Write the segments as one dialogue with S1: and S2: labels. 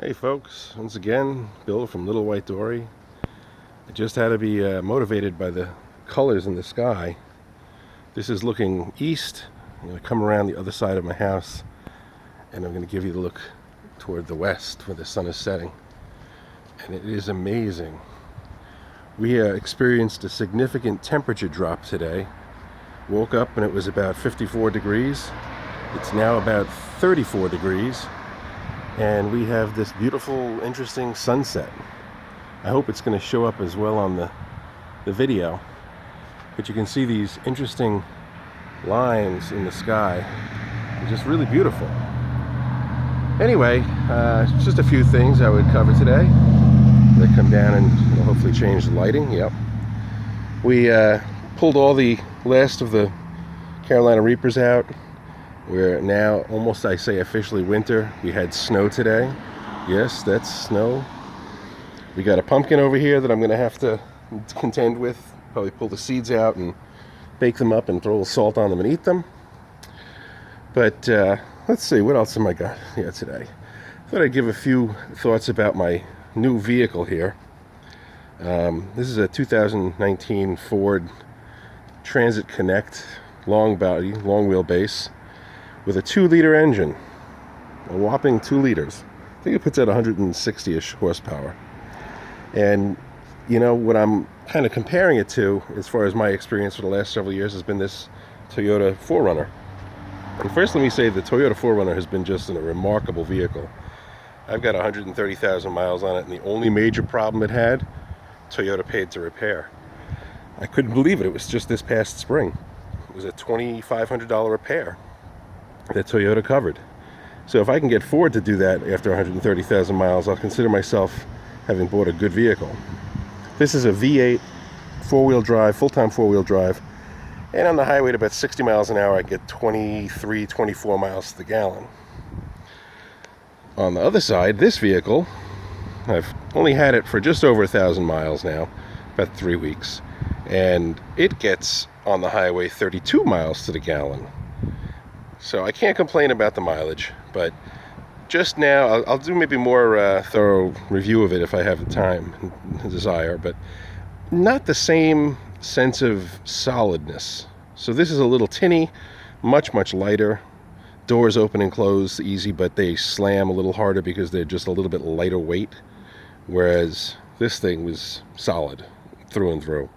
S1: Hey folks, once again, Bill from Little White Dory. I just had to be motivated by the colors in the sky. This is looking east. I'm going to come around the other side of my house and I'm going to give you the look toward the west where the sun is setting. And it is amazing. We experienced a significant temperature drop today. Woke up and it was about 54 degrees. It's now about 34 degrees. And we have this beautiful, interesting sunset. I hope it's going to show up as well on the video. But you can see these interesting lines in the sky. They're just really beautiful. Anyway, just a few things I would cover today. They come down and hopefully change the lighting. Yep. We pulled all the last of the Carolina Reapers out. We're now almost, I say, officially winter. We had snow today. Yes, that's snow. We got a pumpkin over here that I'm going to have to contend with. Probably pull the seeds out and bake them up and throw a little salt on them and eat them. But let's see, what else have I got here today? I thought I'd give a few thoughts about my new vehicle here. This is a 2019 Ford Transit Connect long body, long wheelbase, with a 2-liter engine, a whopping 2 liters. I think it puts out 160-ish horsepower. And what I'm kind of comparing it to, as far as my experience for the last several years, has been this Toyota 4Runner. And first, let me say the Toyota 4Runner has been just a remarkable vehicle. I've got 130,000 miles on it, and the only major problem it had, Toyota paid to repair. I couldn't believe it. It was just this past spring. It was a $2,500 repair that Toyota covered. So if I can get Ford to do that after 130,000 miles, I'll consider myself having bought a good vehicle. This is a V8 four-wheel drive, full-time four-wheel drive, and on the highway at about 60 miles an hour I get 23, 24 miles to the gallon. On the other side, this vehicle, I've only had it for just over 1,000 miles now, about 3 weeks, and it gets on the highway 32 miles to the gallon. So I can't complain about the mileage, but just now, I'll do maybe more thorough review of it if I have the time and desire, but not the same sense of solidness. So this is a little tinny, much, much lighter. Doors open and close easy, but they slam a little harder because they're just a little bit lighter weight, whereas this thing was solid through and through.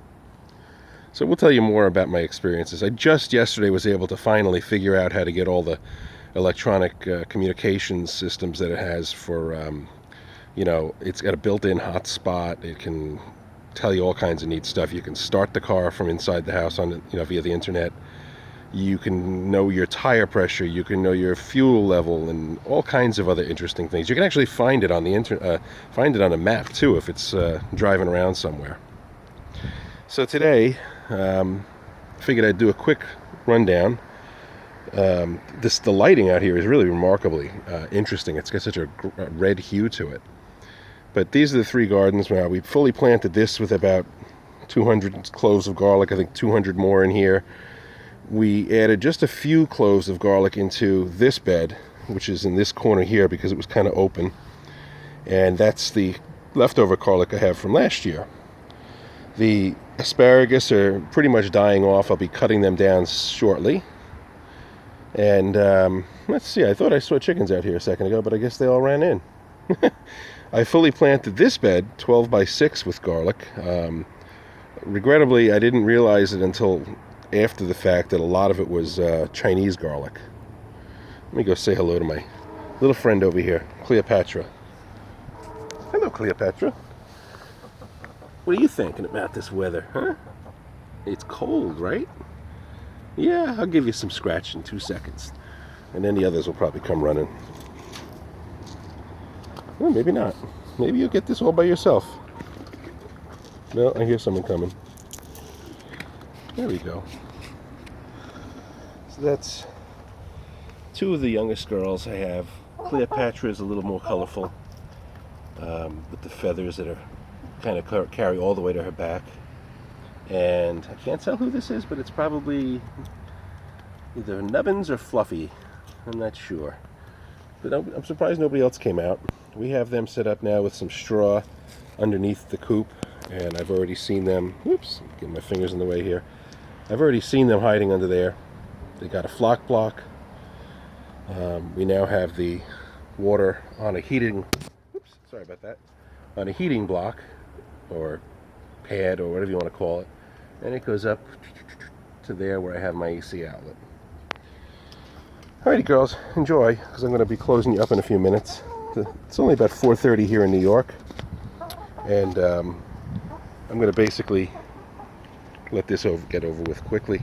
S1: So we'll tell you more about my experiences. I just yesterday was able to finally figure out how to get all the electronic communications systems that it has for, it's got a built-in hotspot. It can tell you all kinds of neat stuff. You can start the car from inside the house on, via the internet. You can know your tire pressure. You can know your fuel level and all kinds of other interesting things. You can actually find it on the find it on a map too if it's driving around somewhere. So today, figured I'd do a quick rundown. The lighting out here is really remarkably interesting. It's got such a red hue to it. But these are the 3 gardens. Now, we fully planted this with about 200 cloves of garlic, I think 200 more in here. We added just a few cloves of garlic into this bed, which is in this corner here because it was kind of open. And that's the leftover garlic I have from last year. The asparagus are pretty much dying off. I'll be cutting them down shortly. And let's see, I thought I saw chickens out here a second ago, but I guess they all ran in. I fully planted this bed, 12 by 6 with garlic. Regrettably, I didn't realize it until after the fact that a lot of it was Chinese garlic. Let me go say hello to my little friend over here, Cleopatra. Hello, Cleopatra. What are you thinking about this weather, huh? It's cold, right? Yeah, I'll give you some scratch in 2 seconds. And then the others will probably come running. Well, maybe not. Maybe you'll get this all by yourself. No, I hear someone coming. There we go. So that's 2 of the youngest girls I have. Cleopatra is a little more colorful, with the feathers that are kind of carry all the way to her back. And I can't tell who this is, but it's probably either Nubbins or Fluffy. I'm not sure. But I'm surprised nobody else came out. We have them set up now with some straw underneath the coop, and I've already seen them. Oops, getting my fingers in the way here. I've already seen them hiding under there. They got a flock block. We now have the water on a heating. Oops, sorry about that. On a heating block, or pad, or whatever you want to call it, and it goes up to there where I have my AC outlet. Alrighty, girls, enjoy, because I'm going to be closing you up in a few minutes. It's only about 4:30 here in New York, and I'm going to basically let this get over with quickly.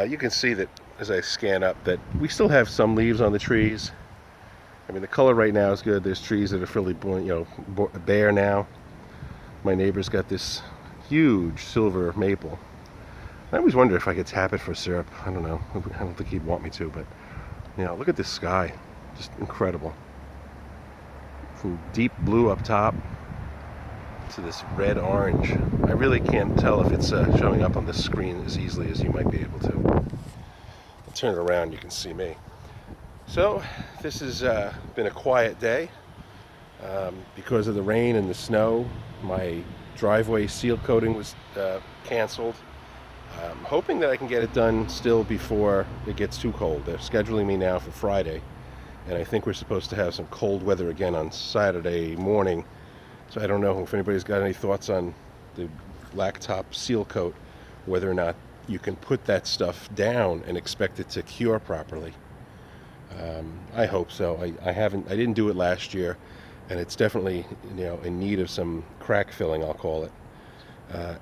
S1: You can see that as I scan up that we still have some leaves on the trees. I mean, the color right now is good. There's trees that are fairly, bare now. My neighbor's got this huge silver maple. I always wonder if I could tap it for syrup. I don't know. I don't think he'd want me to, but look at this sky. Just incredible. From deep blue up top to this red orange. I really can't tell if it's showing up on the screen as easily as you might be able to. I'll turn it around, you can see me. So this has been a quiet day. Because of the rain and the snow, my driveway seal coating was canceled. I'm hoping that I can get it done still before it gets too cold. They're scheduling me now for Friday, and I think we're supposed to have some cold weather again on Saturday morning. So I don't know if anybody's got any thoughts on the blacktop seal coat, whether or not you can put that stuff down and expect it to cure properly. I hope so. I didn't do it last year, and it's definitely in need of some crack filling, I'll call it,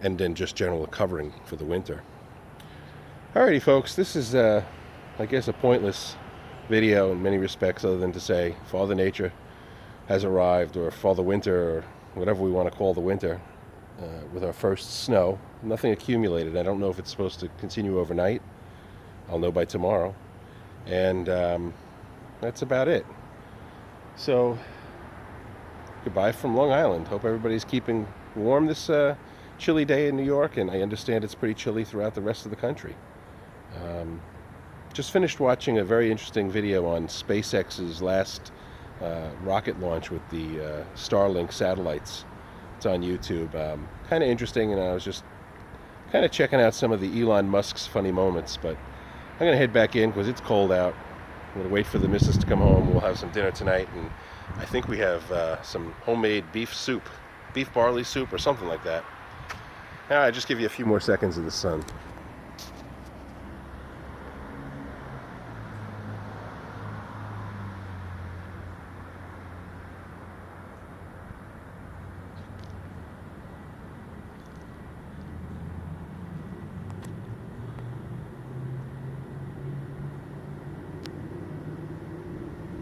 S1: and then just general covering for the winter. Alrighty, folks, this is I guess a pointless video in many respects, other than to say Father Nature has arrived, or Father Winter, or whatever we want to call the winter, with our first snow. Nothing accumulated. I don't know if it's supposed to continue overnight. I'll know by tomorrow. And that's about it. So goodbye from Long Island. Hope everybody's keeping warm this chilly day in New York, and I understand it's pretty chilly throughout the rest of the country. Just finished watching a very interesting video on SpaceX's last rocket launch with the Starlink satellites. It's on YouTube. Kind of interesting, and I was just kind of checking out some of the Elon Musk's funny moments, but I'm going to head back in because it's cold out. I'm going to wait for the missus to come home. We'll have some dinner tonight, and I think we have some homemade beef soup, beef barley soup or something like that. All right, just give you a few more seconds of the sun.